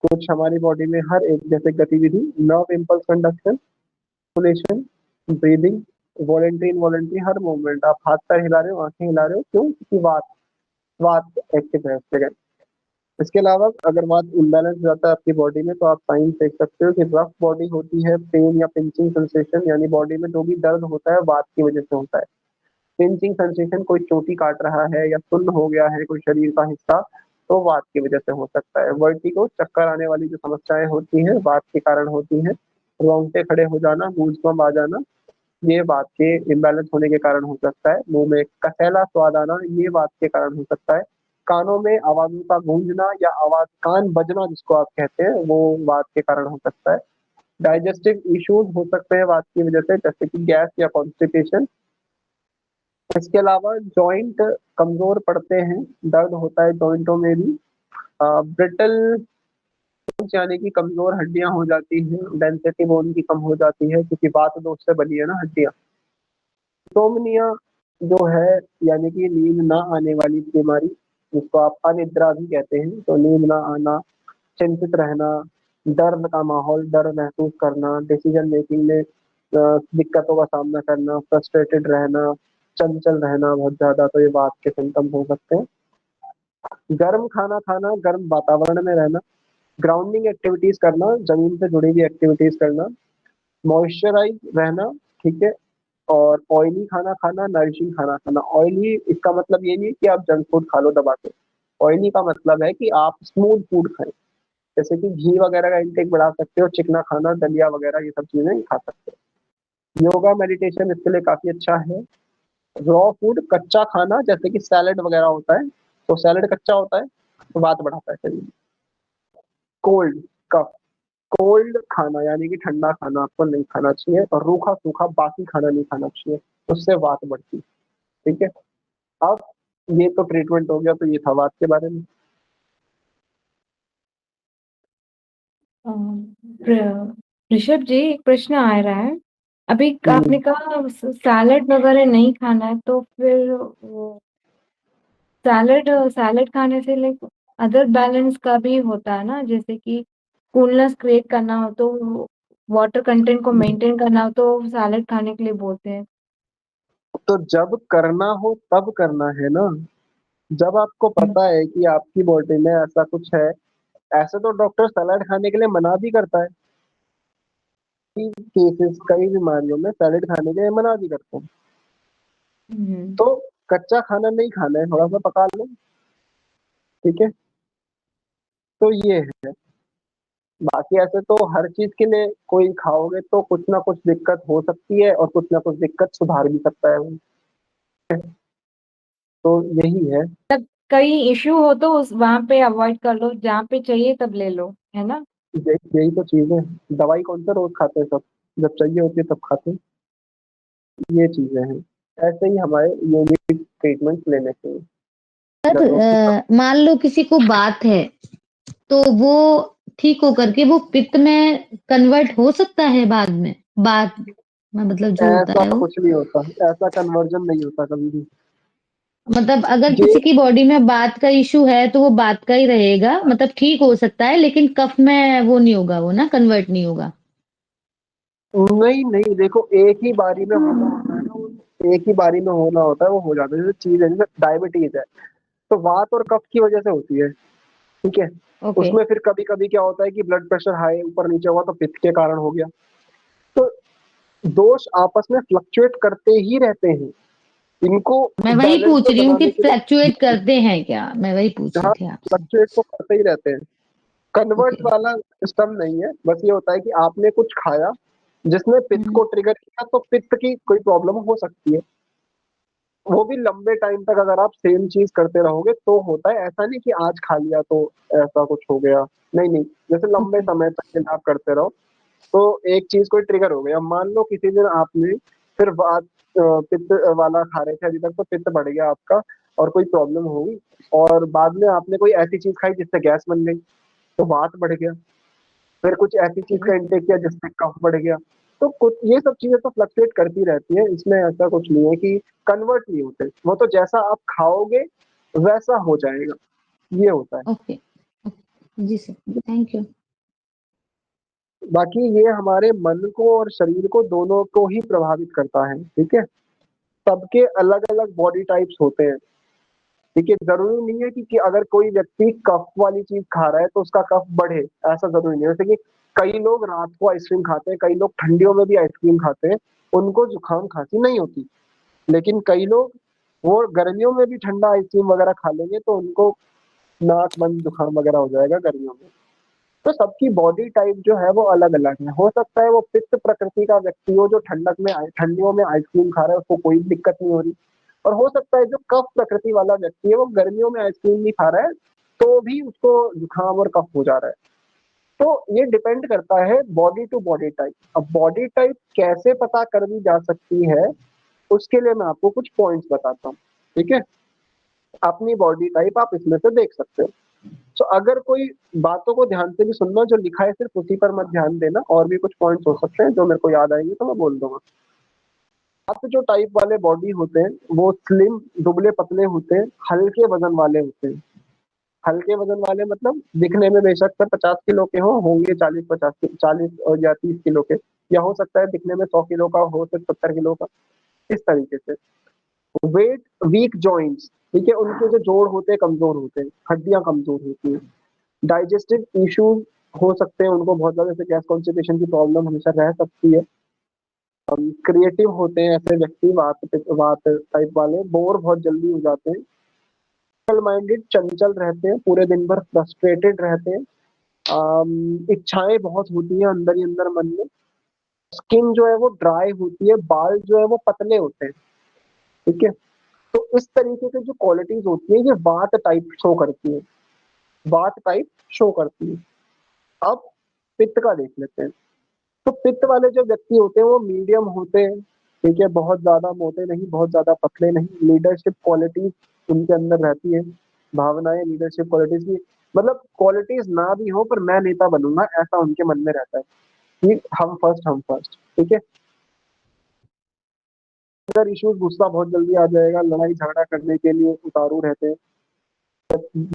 कुछ हमारी बॉडी में हर एक जैसे गतिविधि, nerve impulse conduction, circulation, breathing, voluntary involuntary, हर मूवमेंट, आप हाथ पैर हिला रहे हो, आंखें हिला रहे हो, क्यों? क्योंकि वात वात एक्टिव है उस जगह। इसके अलावा अगर बात इम्बैलेंस जाता है आपकी बॉडी में तो आप साइंस देख सकते हो कि रफ बॉडी होती है, पेन या पिंचिंग सेंसेशन, यानी बॉडी में जो भी दर्द होता है वात की वजह से होता है। पिंचिंग सेंसेशन, कोई चोटी काट रहा है या सुन्न हो गया है कोई शरीर का हिस्सा, तो वात की वजह से हो सकता है। वर्टिगो, चक्कर आने वाली जो समस्याएं होती हैं वात के कारण होती हैं। रोंगटे खड़े हो जाना, गूंजबम्प आ जाना, ये वात के इम्बैलेंस होने के कारण हो सकता है। मुंह में कसैला स्वाद आना, ये वात के कारण हो सकता है। कानों में आवाजों का गूंजना या आवाज कान बजना जिसको आप कहते हैं वो वात के कारण हो सकता है। डाइजेस्टिव इश्यूज हो सकते हैं वात की वजह से, जैसे कि गैस या कॉन्स्टिपेशन। इसके अलावा जॉइंट कमजोर पड़ते हैं, दर्द होता है जॉइंटों में भी। ब्रिटल यानी कि कमजोर हड्डियां हो जाती हैं, डेंसिटी बोन की कम हो जाती है क्योंकि वात दोष से बनी है ना हड्डियां। इंसोम्निया जो है यानी कि नींद ना आने वाली बीमारी, जिसको आप अनिद्रा भी कहते हैं, तो नींद ना आना, चिंतित रहना, डर का माहौल, डर महसूस करना, डिसीजन मेकिंग में दिक्कतों का सामना करना, फ्रस्ट्रेटेड रहना, चंचल रहना बहुत ज्यादा, तो ये बात के सिम्टम हो सकते हैं। गर्म खाना खाना, गर्म वातावरण में रहना, ग्राउंडिंग एक्टिविटीज करना, जमीन से जुड़ी हुई एक्टिविटीज करना, मॉइस्चराइज रहना, ठीक है। और ऑयली खाना खाना, नरिशिंग खाना खाना। ऑयली इसका मतलब ये नहीं कि आप जंक फूड खा लो दबा के। ऑयली का मतलब है कि आप स्मूथ फूड खाएं, जैसे कि घी वगैरह का इंटेक बढ़ा सकते हो, चिकना खाना, दलिया वगैरह, ये सब चीजें खा सकते हो। योगा मेडिटेशन इसके लिए काफी अच्छा है। रॉ फूड, कच्चा खाना, जैसे कि सैलेड वगैरह होता है, तो सैलेड कच्चा होता है तो बात बढ़ाता है शरीर में। कोल्ड कफ, कोल्ड खाना यानी कि ठंडा खाना आपको नहीं खाना चाहिए, और रूखा सूखा बासी खाना नहीं खाना चाहिए, उससे वात बढ़ती है, ठीक है। अब ये तो ट्रीटमेंट हो गया, तो ये था वात के बारे में। ऋषभ जी, एक प्रश्न आ रहा है। अभी आपने कहा सैलड वगैरह नहीं खाना है, तो फिर वो सैलड सैलड खाने से लाइक अदर बैलेंस का भी होता है ना, जैसे कि कूलनेस क्रिएट करना हो तो वाटर कंटेंट को मेंटेन करना हो तो सैलड खाने के लिए बोलते हैं। तो जब करना हो तब करना है ना, जब आपको पता है कि आपकी बॉडी में ऐसा कुछ है। ऐसे तो डॉक्टर सलाद खाने के लिए मना भी करता है, केसेस कई बीमारियों में सैलेड खाने के लिए मना भी करते हैं। हम्म। तो कच्चा खाना नहीं खाना है, थोड़ा सा पका लो, ठीक है। तो ये है। बाकी ऐसे तो हर चीज के लिए कोई खाओगे तो कुछ ना कुछ दिक्कत हो सकती है, और कुछ ना कुछ दिक्कत सुधार भी सकता है वो। तो यही है। कई इश्यू हो तो उस वहां पे अवॉइड कर लो, जहाँ पे चाहिए तब ले लो, है ना। यही तो चीज है। दवाई कौन सा रोज खाते हैं सब, जब चाहिए होती है तब खाते हैं, ये चीजें हैं। ऐसे ही हमारे यूनिक ट्रीटमेंट लेने चाहिए। मान लो किसी को बात है तो वो ठीक होकर के वो पित्त में कन्वर्ट हो सकता है बाद में, बाद में मतलब जो होता ऐसा है वो, कुछ नहीं होता, ऐसा कन्वर्जन नहीं होता कभी भी। मतलब अगर ये किसी की बॉडी में बात का इशू है तो वो बात का ही रहेगा, मतलब ठीक हो सकता है लेकिन कफ में वो नहीं होगा, वो ना कन्वर्ट नहीं होगा। नहीं नहीं, देखो एक ही बारी में होना होता है ना, एक ही बारी में होना होता है, वो हो जाता है। जैसे चीज है, जैसे डायबिटीज है, तो वात और कफ की वजह से होती है, ठीक है। ओके। उसमें फिर कभी कभी क्या होता है कि ब्लड प्रेशर हाई ऊपर नीचे हुआ तो पित्त के कारण हो गया। तो दोष आपस में फ्लक्चुएट करते ही रहते हैं, इनको मैं वही बैलेंस पूछ में रही हूँ कि बनाने के लिए। फ्लक्चुएट करते हैं क्या, मैं वही पूछ रही हाँ, थी आपसे। फ्लक्चुएट तो करते ही रहते हैं। Convert okay. वाला सिस्टम नहीं है, बस ये होता है कि आपने कुछ खाया जिसने पित्त को ट्रिगर किया, तो पित्त की कोई प्रॉब्लम हो सकती है। वो भी लंबे टाइम तक अगर आप सेम चीज करते रहोगे तो होता है, ऐसा नहीं कि आज खा लिया तो ऐसा कुछ हो गया। नहीं नहीं, जैसे लंबे ओके। समय तक आप करते रहो तो एक चीज कोई ट्रिगर हो गया। मान लो किसी दिन आपने फिर बात पित्त वाला खा रहे थे अभी तक, तो पित्त बढ़ गया आपका और कोई प्रॉब्लम होगी, और बाद में आपने कोई ऐसी चीज खाई जिससे गैस बन गई तो वात बढ़ गया। फिर कुछ ऐसी चीज का इंटेक किया जिससे कफ बढ़ गया। तो कुछ ये सब चीजें तो फ्लक्चुएट करती रहती है, इसमें ऐसा कुछ नहीं है कि कन्वर्ट नहीं होते, वो तो जैसा आप खाओगे वैसा हो जाएगा, ये होता है। ओके। जी सर, थैंक यू। बाकी ये हमारे मन को और शरीर को दोनों को ही प्रभावित करता है, ठीक है। सबके अलग अलग बॉडी टाइप्स होते हैं, ठीक है। जरूरी नहीं है कि अगर कोई व्यक्ति कफ वाली चीज खा रहा है तो उसका कफ बढ़े, ऐसा जरूरी नहीं है। जैसे कि कई लोग रात को आइसक्रीम खाते हैं, कई लोग ठंडियों में भी आइसक्रीम खाते हैं, उनको जुकाम खांसी नहीं होती। लेकिन कई लोग वो गर्मियों में भी ठंडा आइसक्रीम वगैरह खा लेंगे तो उनको नाक बंद जुकाम वगैरह हो जाएगा गर्मियों में। तो सबकी बॉडी टाइप जो है वो अलग अलग है। हो सकता है वो पित्त प्रकृति का व्यक्ति हो जो ठंडक में ठंडियों में आइसक्रीम खा रहा है, उसको कोई दिक्कत नहीं हो रही। और हो सकता है जो कफ प्रकृति वाला व्यक्ति है वो गर्मियों में आइसक्रीम नहीं खा रहा है तो भी उसको जुकाम और कफ हो जा रहा है। तो ये डिपेंड करता है बॉडी टू बॉडी टाइप। अब बॉडी टाइप कैसे पता कर दी जा सकती है उसके लिए मैं आपको कुछ पॉइंट्स बताता हूँ, ठीक है। अपनी बॉडी टाइप आप इसमें से देख सकते हो। तो अगर कोई बातों को ध्यान से भी सुनना, जो लिखा है सिर्फ उसी पर मत ध्यान देना, और भी कुछ पॉइंट्स हो सकते हैं जो मेरे को याद आएंगे तो मैं बोल दूंगा। आप जो टाइप वाले बॉडी होते हैं वो स्लिम दुबले पतले होते हैं, हल्के वजन वाले होते हैं। हल्के वजन वाले मतलब दिखने में बेशक से 50 किलो के होंगे 40 या 30 किलो के, या हो सकता है दिखने में 100 किलो का हो, सिर्फ 70 किलो का, इस तरीके से। वेट वीक जॉइंट्स, ठीक है, उनके जो जोड़ होते हैं कमजोर होते हैं, हड्डियां कमजोर होती हैं। डाइजेस्टिव इश्यूज हो सकते हैं उनको बहुत ज्यादा, जैसे गैस कॉन्स्टिपेशन की प्रॉब्लम हमेशा रह सकती है। क्रिएटिव होते हैं ऐसे व्यक्ति, वात टाइप वाले, बोर बहुत जल्दी हो जाते हैं। माइंडेड, चंचल रहते हैं, पूरे दिन भर फ्रस्ट्रेटेड रहते हैं। इच्छाएं बहुत होती हैं अंदर ही अंदर मन में। स्किन जो है वो ड्राई होती है, बाल जो है वो पतले होते हैं, ठीक है। तो इस तरीके की जो क्वालिटीज होती है ये वात टाइप शो करती है, वात टाइप शो करती है। अब पित्त का देख लेते हैं। तो पित्त वाले जो व्यक्ति होते हैं वो मीडियम होते हैं, ठीक है, बहुत ज्यादा मोटे नहीं, बहुत ज्यादा पतले नहीं। लीडरशिप क्वालिटीज उनके अंदर रहती है, भावनाएं लीडरशिप क्वालिटीज की, मतलब क्वालिटीज ना भी हो पर मैं नेता बनूंगा ऐसा उनके मन में रहता है कि हम फर्स्ट, हम फर्स्ट, ठीक है। अगर इश्यूज, गुस्सा बहुत जल्दी आ जाएगा, लड़ाई झगड़ा करने के लिए उतारू रहते हैं,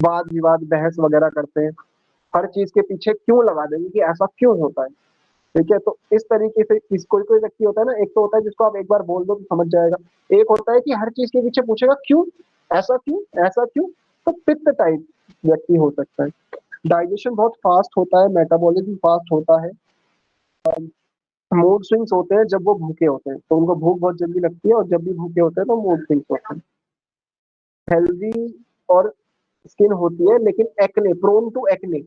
वाद विवाद बहस वगैरह करते हैं, हर चीज के पीछे क्यों लगा देंगे कि ऐसा क्यों होता है, ठीक है। तो इस तरीके से कोई कोई व्यक्ति होता है ना, एक तो होता है जिसको आप एक बार बोल दो तो समझ जाएगा, एक होता है कि हर चीज के पीछे पूछेगा क्यों, ऐसा क्यों, ऐसा क्यों। तो पित्त टाइप व्यक्ति हो सकता है। डाइजेशन बहुत फास्ट होता है, मेटाबॉलिज्म फास्ट होता है। मूड स्विंग्स होते हैं जब वो भूखे होते हैं, तो उनको भूख बहुत जल्दी लगती है, और जब भी भूखे होते हैं तो मूड स्विंग्स होते हैं। हेल्दी और स्किन होती है, लेकिन एक्ने, प्रोन टू एक्ने।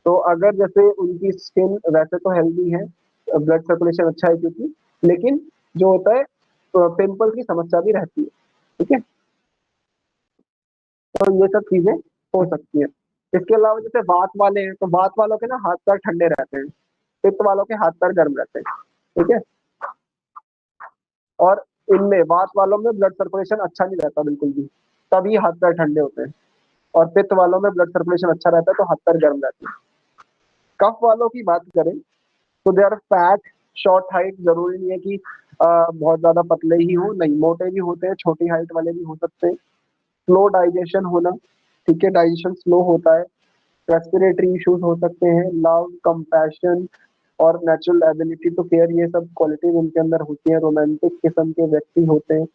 तो अगर जैसे उनकी स्किन वैसे तो हेल्दी है, ब्लड सर्कुलेशन अच्छा है क्योंकि, लेकिन जो होता है पिंपल की समस्या भी रहती है, ठीक है। तो ये सब चीजें हो सकती है। इसके अलावा जैसे वात वाले हैं तो वात वालों के ना हाथ पैर ठंडे रहते हैं, पित्त वालों के हाथ पैर गर्म रहते हैं, ठीक है। और इनमें वात वालों में ब्लड सर्कुलेशन अच्छा नहीं रहता बिल्कुल भी, तभी हाथ पैर ठंडे होते हैं। और पित्त वालों में ब्लड सर्कुलेशन अच्छा रहता है तो हाथ पैर गर्म रहते हैं। कफ वालों की बात करें तो they are fat, short height, जरूरी नहीं है कि बहुत ज्यादा पतले ही हो, नहीं, मोटे भी होते हैं, छोटी हाइट वाले भी हो सकते हैं। स्लो डाइजेशन होना, ठीक है, डाइजेशन स्लो होता है। रेस्पिरेटरी इश्यूज हो सकते हैं। लव, कंपैशन और नेचुरल एबिलिटी टू केयर, ये सब क्वालिटीज उनके अंदर होती है। रोमांटिक किस्म के व्यक्ति होते हैं।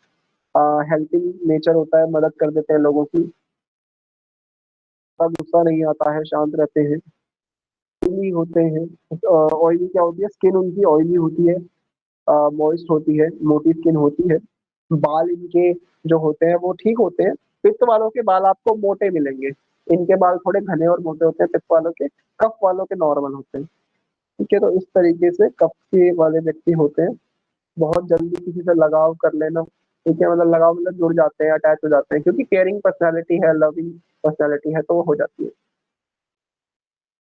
हेल्पिंग नेचर होता है, मदद कर देते हैं लोगों की। गुस्सा नहीं आता है, शांत रहते हैं। ऑयली होते हैं। ऑयली क्या होती है, स्किन उनकी ऑयली होती है, मॉइस्ट होती है, मोटी स्किन होती है। बाल इनके जो होते हैं वो ठीक होते हैं। पित्त वालों के बाल आपको मोटे मिलेंगे, इनके बाल थोड़े घने और मोटे होते हैं पित्त वालों के। कफ वालों के नॉर्मल होते हैं, ठीक है। तो इस तरीके से कफ के वाले व्यक्ति होते हैं। बहुत जल्दी किसी से लगाव कर लेना, ठीक है, मतलब लगाव मतलब जुड़ जाते हैं, अटैच हो जाते हैं, क्योंकि केयरिंग पर्सनैलिटी है, लविंग पर्सनैलिटी है, तो वो हो जाती है।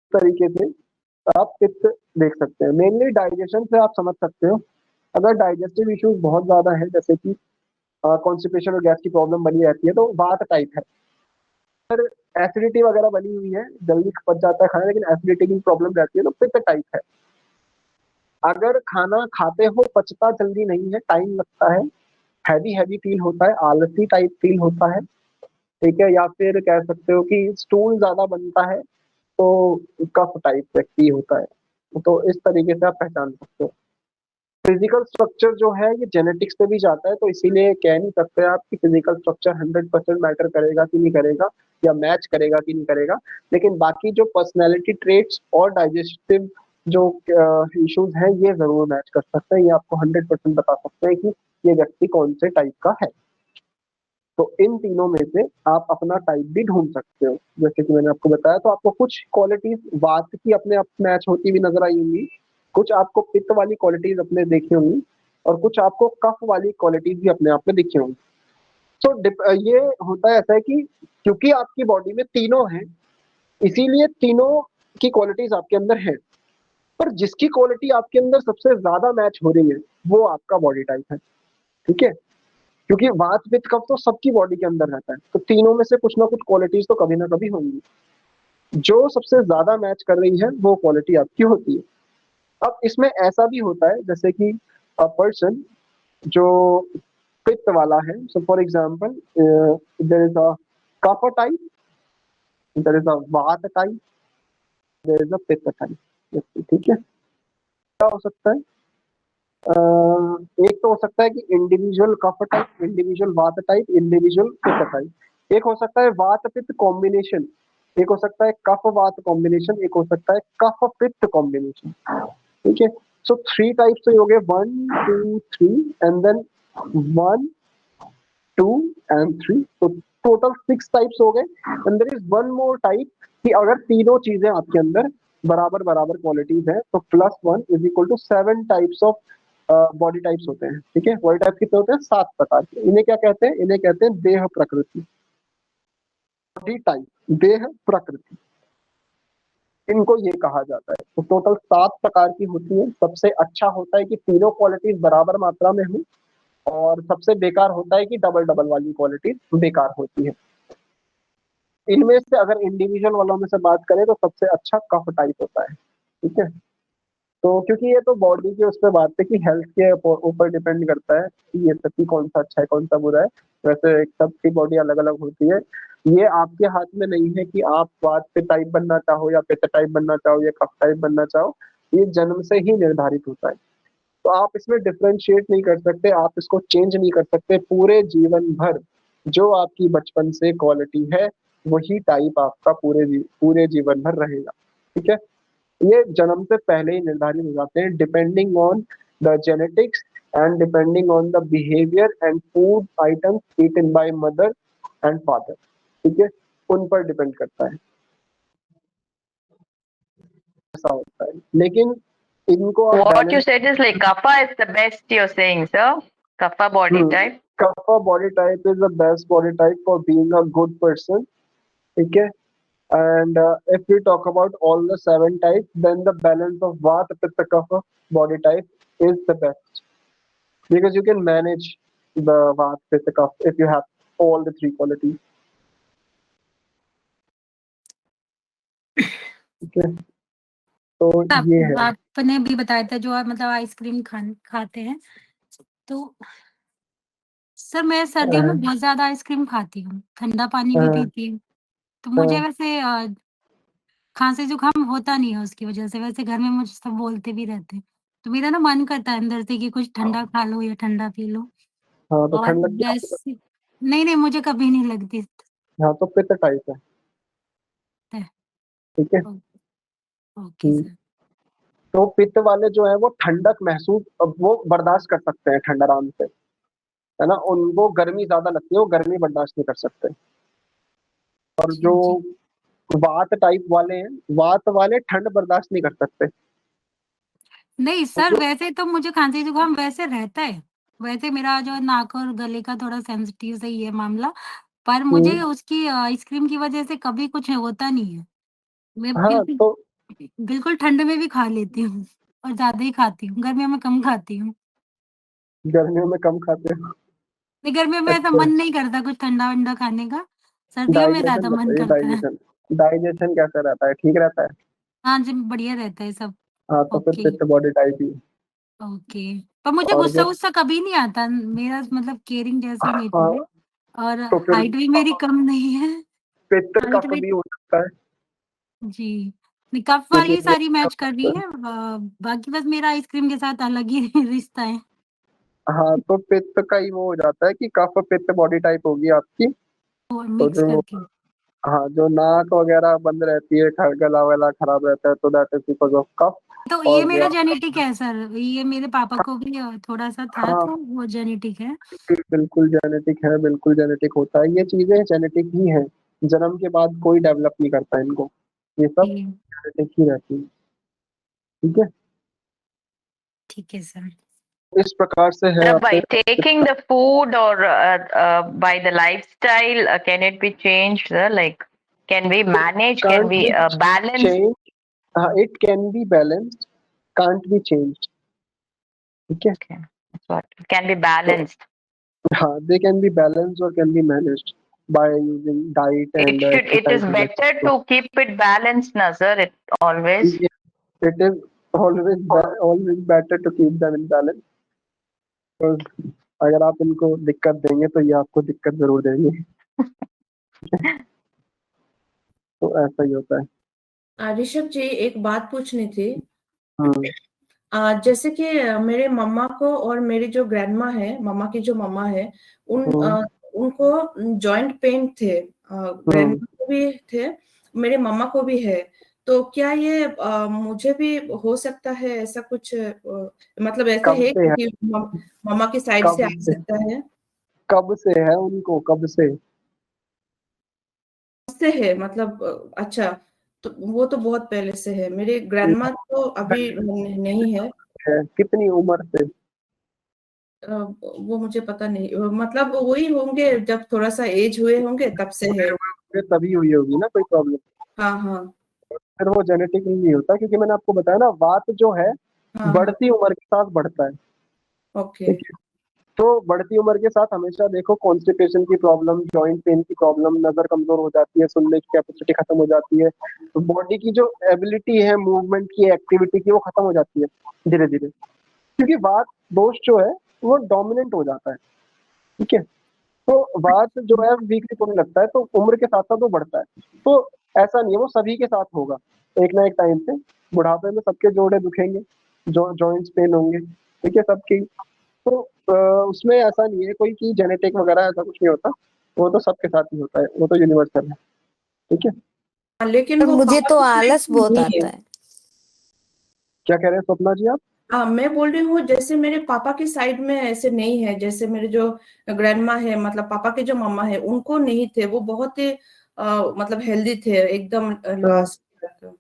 इस तरीके से आप पित्त देख सकते हैं। मेनली डाइजेशन से आप समझ सकते हो। अगर डाइजेस्टिव इश्यूज बहुत ज्यादा है, जैसे कि कॉन्स्टिपेशन और गैस की प्रॉब्लम बनी रहती है, तो वात टाइप है। अगर एसिडिटी वगैरह बनी हुई है, जल्दी पच जाता है खाना लेकिन एसिडिटी की प्रॉब्लम रहती है, तो पित्त टाइप है। अगर खाना खाते हो पचता जल्दी नहीं है, टाइम लगता है, हैवी हैवी फील होता है, आलसी टाइप फील होता है, ठीक है, या फिर कह सकते हो कि स्टूल ज्यादा बनता है, तो कफ टाइप व्यक्ति होता है। तो इस तरीके से आप पहचान सकते हो। फिजिकल स्ट्रक्चर जो है ये जेनेटिक्स पे भी जाता है, तो इसीलिए कह नहीं सकते आप कि फिजिकल स्ट्रक्चर 100% मैटर करेगा कि नहीं करेगा, या मैच करेगा कि नहीं करेगा। लेकिन बाकी जो पर्सनैलिटी ट्रेट्स और डाइजेस्टिव जो इश्यूज हैं ये जरूर मैच कर सकते हैं, ये आपको 100% बता सकते हैं कि ये व्यक्ति कौन से टाइप का है। तो इन तीनों में से आप अपना टाइप भी ढूंढ सकते हो, जैसे कि मैंने आपको बताया। तो आपको कुछ क्वालिटीज वात की अपने आप मैच होती हुई नजर आई होंगी, कुछ आपको पित्त वाली क्वालिटीज अपने देखी होंगी, और कुछ आपको कफ वाली क्वालिटीज भी अपने आप में दिखी होंगी। तो ये होता है ऐसा है कि क्योंकि आपकी बॉडी में तीनों हैं, इसीलिए तीनों की क्वालिटीज आपके अंदर है, पर जिसकी क्वालिटी आपके अंदर सबसे ज्यादा मैच हो रही है वो आपका बॉडी टाइप है। ठीक है, क्योंकि वात पित्त कफ तो सबकी बॉडी के अंदर रहता है, तो तीनों में से कुछ ना कुछ क्वालिटीज तो कभी ना कभी होंगी। जो सबसे ज्यादा मैच कर रही है वो क्वालिटी आपकी होती है। अब इसमें ऐसा भी होता है जैसे कि अ पर्सन जो पित्त वाला है, so for example there is a kapha type, there is a vata type, there is अ पित्त टाइप। ठीक है, क्या हो सकता है? एक तो हो सकता है कि इंडिविजुअल कफ टाइप, इंडिविजुअल वात टाइप, इंडिविजुअल पित्त टाइप। एक हो सकता है वात पित्त कॉम्बिनेशन, एक हो सकता है कफ वात कॉम्बिनेशन, एक हो सकता है कफ पित्त कॉम्बिनेशन। ठीक है, सो 3 टाइप्स तो हो गए, 1 2 3 एंड देन 1 2 एंड 3, तो टोटल 6 टाइप्स हो गए। And there is one more type कि अगर तीनों चीजें आपके अंदर बराबर बराबर क्वालिटीज है तो +1 is equal to 7 types of body types होते हैं। ठीक है, बॉडी टाइप कितने होते हैं? 7 प्रकार के। इन्हें क्या कहते हैं? इन्हें कहते हैं देह प्रकृति, बॉडी टाइप, देह प्रकृति, इनको ये कहा जाता है। तो टोटल 7 प्रकार की होती है। सबसे अच्छा होता है कि तीनों क्वालिटीज बराबर मात्रा में हो, और सबसे बेकार होता है कि डबल डबल वाली क्वालिटी बेकार होती है। इनमें से अगर इंडिविजुअल वालों में से बात करें तो सबसे अच्छा कफ टाइप होता है। ठीक है, तो क्योंकि ये तो बॉडी के उस पर बात है कि हेल्थ के ऊपर डिपेंड करता है कि ये सबकी कौन सा अच्छा है कौन सा बुरा है। वैसे सबकी बॉडी अलग अलग होती है, ये आपके हाथ में नहीं है कि आप वात पे टाइप बनना चाहो या पित्त टाइप बनना चाहो या कफ टाइप बनना चाहो, ये जन्म से ही निर्धारित होता है। तो आप इसमें डिफरेंशिएट नहीं कर सकते, आप इसको चेंज नहीं कर सकते। पूरे जीवन भर जो आपकी बचपन से क्वालिटी है वही टाइप आपका पूरे जीवन भर रहेगा। ठीक है, ये जन्म से पहले ही निर्धारित हो जाते हैं, depending on the genetics and depending on the behaviour and food items eaten by mother and father. ठीक है, उन पर डिपेंड करता है, ऐसा होता है। लेकिन इनको आप What you balance, said is like kapha is the best, you're saying, sir? Kapha body type. kapha body type is the best body type for being a good person. ठीक है, and if we talk about all the 7 types, then the balance of vata pitta kapha body type is the best, because you can manage the vata pitta kapha if you have all the 3 qualities. ठीक है, तो ये है। आपने भी बताया था जो आप मतलब आइसक्रीम खाते हैं, तो सर मैं सर्दियों में बहुत ज्यादा आइसक्रीम खाती हूँ, ठंडा पानी भी पीती हूँ, तो मुझे वैसे खांसी जुकाम होता नहीं है उसकी वजह से। वैसे घर में मुझे सब बोलते भी रहते हैं, तो मेरा ना मन करता है अंदर से कि कुछ ठंडा खा लो या ठंडा पी लो। हाँ, तो और ठंड लग गई आपको? वैसे नहीं मुझे कभी नहीं लगती हाँ, तो पित्त टाइप है। है। ठीक है, ओके सर। तो पित्त वाले जो है वो ठंडक महसूस, वो बर्दाश्त कर सकते हैं ठंड आराम से, है ना। उनको गर्मी ज्यादा लगती है, वो गर्मी बर्दाश्त नहीं कर सकते। और जो जी वात टाइप वाले हैं, वात वाले ठंड बर्दाश्त नहीं कर सकते। नहीं और सर, जो वैसे तो मुझे खांसी जुकाम वैसे रहता है, वैसे मेरा जो नाक और गले का थोड़ा सेंसिटिव सही है मामला, पर मुझे उसकी आइसक्रीम की वजह से कभी कुछ होता नहीं है। मैं हाँ, बिल्कुल तो बिल्कुल ठंड में भी खा लेती हूँ और ज़्यादा ही खाती हूँ, गर्मियों में कम खाती हूँ। गर्मियों में कम खाते हैं। नहीं, गर्मियों में ऐसा अच्छा, मन नहीं करता कुछ ठंडा-वंडा खाने का, सर्दियों में डाइजेशन ज़्यादा मन बताइए, करता है। डाइजेशन डाइजेशन कैसा रहता है? ठीक रहता है? हाँ जी, बढ़िया रहता है सब। हाँ, तो फिर ओके, पित्त बॉडी टाइप ही है। ओके। पर मुझे और जो गुस्सा-वुस्सा कभी नहीं आता, मेरा मतलब केयरिंग जैसी हाँ, नेचर है और तो फिर हाइट भी मेरी कम नहीं है, पित्त हाइट कफ भी भी हो सकता है, जी। नहीं, कप क्योंकि वाली ये सारी मैच कर रही है, बाकी बस मेरा आइसक्रीम के साथ अलग ही रिश्ता है। हाँ, तो पित्त का ही वो हो जाता है कि कफ पित्त बॉडी टाइप होगी आपकी। और तो मिक्स जो, करके। हाँ, जो नाक वगैरह बंद रहती है, गला वला खराब रहता है, तो that is because of kapha. तो ये और जो मेरा जेनेटिक है सर, ये मेरे पापा को भी थोड़ा-सा था, हाँ, तो वो जेनेटिक है। बिल्कुल जेनेटिक है, बिल्कुल जेनेटिक होता है, ये चीजें जेनेटिक ही हैं। जन्म के बाद कोई डेवलप नहीं करता इनको, ये सब जी, जेनेटिक ही रहती है। ठीक है, ठीक है सर। इस प्रकार से है By आपके taking the food or by the lifestyle, can it be changed, sir? Like, can we manage? Can can't we be balance? changed. It can be balanced, can't be changed. ठीक है, Okay, that's what can be balanced. हाँ, they can be balanced or can be managed by using diet and It is exercise. better to keep it balanced, na sir. It always. It is always better to keep them in balance. Because अगर आप इनको दिक्कत देंगे तो ये आपको दिक्कत जरूर देंगे। तो ऐसा ही होता है। ऋषभ जी, एक बात पूछनी थी। हम्म, जैसे कि मेरे मम्मा को और मेरी जो ग्रैंडमा है, मम्मा की जो मम्मा है, उनको जॉइंट पेन थे। ग्रैंडमा को भी थे, मेरे मम्मा को भी है। तो क्या ये मुझे भी हो सकता है ऐसा कुछ? मतलब ऐसा कब है से है? कि मम्मा की साइड से आ कब से? सकता है? कब से है उनको? कब से? से है मतलब अच्छा, तो वो तो बहुत पहले से है। मेरे ग्रैंडमा तो अभी नहीं है। कितनी उम्र से? वो मुझे पता नहीं, मतलब वही होंगे जब थोड़ा सा एज हुए होंगे तब से है। तभी हुई होगी ना कोई प्रॉब्लम। हाँ हाँ फिर वो जेनेटिकली नहीं होता, क्योंकि मैंने आपको बताया ना, वात जो है हाँ। बढ़ती उम्र के साथ बढ़ता है। ओके। ठीक है, तो बढ़ती उम्र के साथ हमेशा देखो कॉन्स्टिपेशन की प्रॉब्लम, जॉइंट पेन की प्रॉब्लम, नजर कमजोर हो जाती है, सुनने की कैपेसिटी खत्म हो जाती है, तो बॉडी की जो एबिलिटी है मूवमेंट की, एक्टिविटी की, वो खत्म हो जाती है धीरे धीरे, क्योंकि वात दोष जो है वो डोमिनेंट हो जाता है। ठीक है, तो वात जो है वीकली होने लगता है, तो उम्र के साथ साथ वो बढ़ता है। तो ऐसा नहीं है, वो सभी के साथ होगा एक ना एक टाइम पे। बुढ़ापे में सबके जोड़े दुखेंगे, जॉइंट्स पेन होंगे, ठीक है, सबकी। तो उसमें ऐसा नहीं है कोई कि जेनेटिक वगैरह ऐसा कुछ नहीं होता, वो तो सबके साथ ही होता है, वो तो यूनिवर्सल है। ठीक है, लेकिन वो मुझे पापा तो की साइड आलस से बहुत नहीं आता है। है। क्या कह रहे हैं स्वप्ना जी आप? हाँ, मैं बोल रही हूँ जैसे मेरे पापा की साइड में ऐसे नहीं है। जैसे मेरे जो ग्रैंडमा है, मतलब पापा के जो मम्मा है, उनको नहीं थे। वो बहुत ही मतलब हेल्दी थे एकदम लास्ट तक।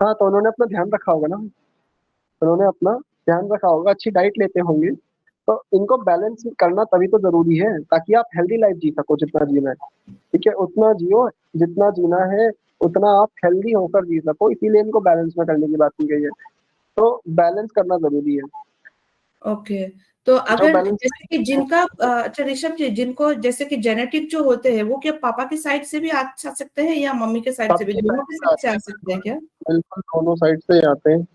हाँ, तो उन्होंने अपना ध्यान रखा होगा ना, उन्होंने अपना ध्यान रखा होगा, अच्छी डाइट लेते होंगे। तो इनको बैलेंस करना तभी तो जरूरी है, ताकि आप हेल्दी लाइफ जी सको, जितना जीना है। ठीक है, उतना जियो जितना जीना है, उतना आप हेल्दी होकर जी सको, इसीलिए इनको बैलेंस में करने की बात की गई है। तो बैलेंस करना जरूरी है। ओके, तो जो अगर बैलेंस जैसे कि जिनका अच्छा ऋषभ जी, जिनको जैसे कि जेनेटिक जो होते हैं, वो क्या पापा की साइड से भी आ सकते हैं या मम्मी के साइड से भी? सबके दोनों की साइड से आ सकते हैं क्या? बिल्कुल दोनों साइड से आते हैं,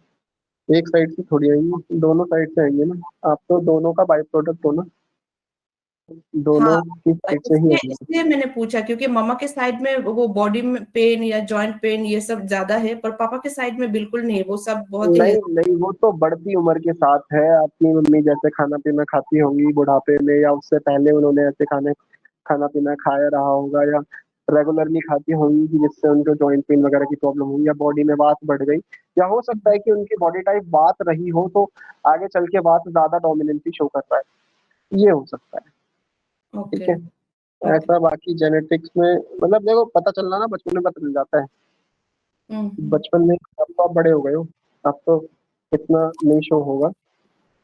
एक साइड से थोड़ी आएंगे, दोनों साइड से आएंगे ना। आप तो दोनों का बाई प्रोडक्ट हो ना, हाँ, दोनों की साइड से ही इसलिए आएंगे। इसलिए मैंने पूछा, क्योंकि मम्मा के साइड में वो बॉडी में पेन या जॉइंट पेन ये सब ज्यादा है, पर पापा के साइड में बिल्कुल नहीं है। वो सब बहुत ही नहीं नहीं, वो तो बढ़ती उम्र के साथ है। आपकी मम्मी जैसे खाना पीना खाती होंगी बुढ़ापे में, या उससे पहले उन्होंने ऐसे खाना पीना खाया रहा होगा, या रेगुलरली खाती होंगी कि जिससे उनको जॉइंट पेन वगैरह की प्रॉब्लम हुई, या बॉडी में वात बढ़ गई, या हो सकता है कि उनकी बॉडी टाइप वात रही हो, तो आगे चल के वात ज्यादा डोमिनेंसी शो कर रहा है, ये हो सकता है। ठीक ओके। है, ऐसा बाकी जेनेटिक्स में मतलब देखो, पता चलना ना बचपन में पता चल जाता है। बचपन में अब तो आप बड़े हो गए हो, अब तो इतना नहीं शो होगा,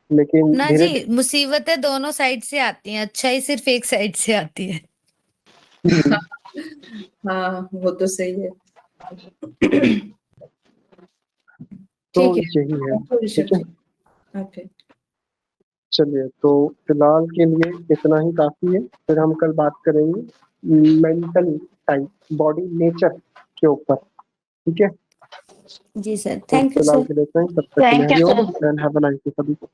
लेकिन ना धीरे जी, मुसीबतें दोनों साइड से आती हैं, अच्छाई सिर्फ एक साइड से आती है। धीरे हाँ, वो तो सही है। तो ठीक है, यही है। थैंक यू ऋषभ ठीक है, जी। ओके। चलिए, तो फिलहाल के लिए इतना ही काफी है, फिर हम कल बात करेंगे मेंटल टाइप, बॉडी नेचर के ऊपर। ठीक है, जी सर, तो थैंक यू फिलहाल सर। के लिए इतना ही, तब तक के लिए Thank you, Hariom sir. And have a nice day सभी को।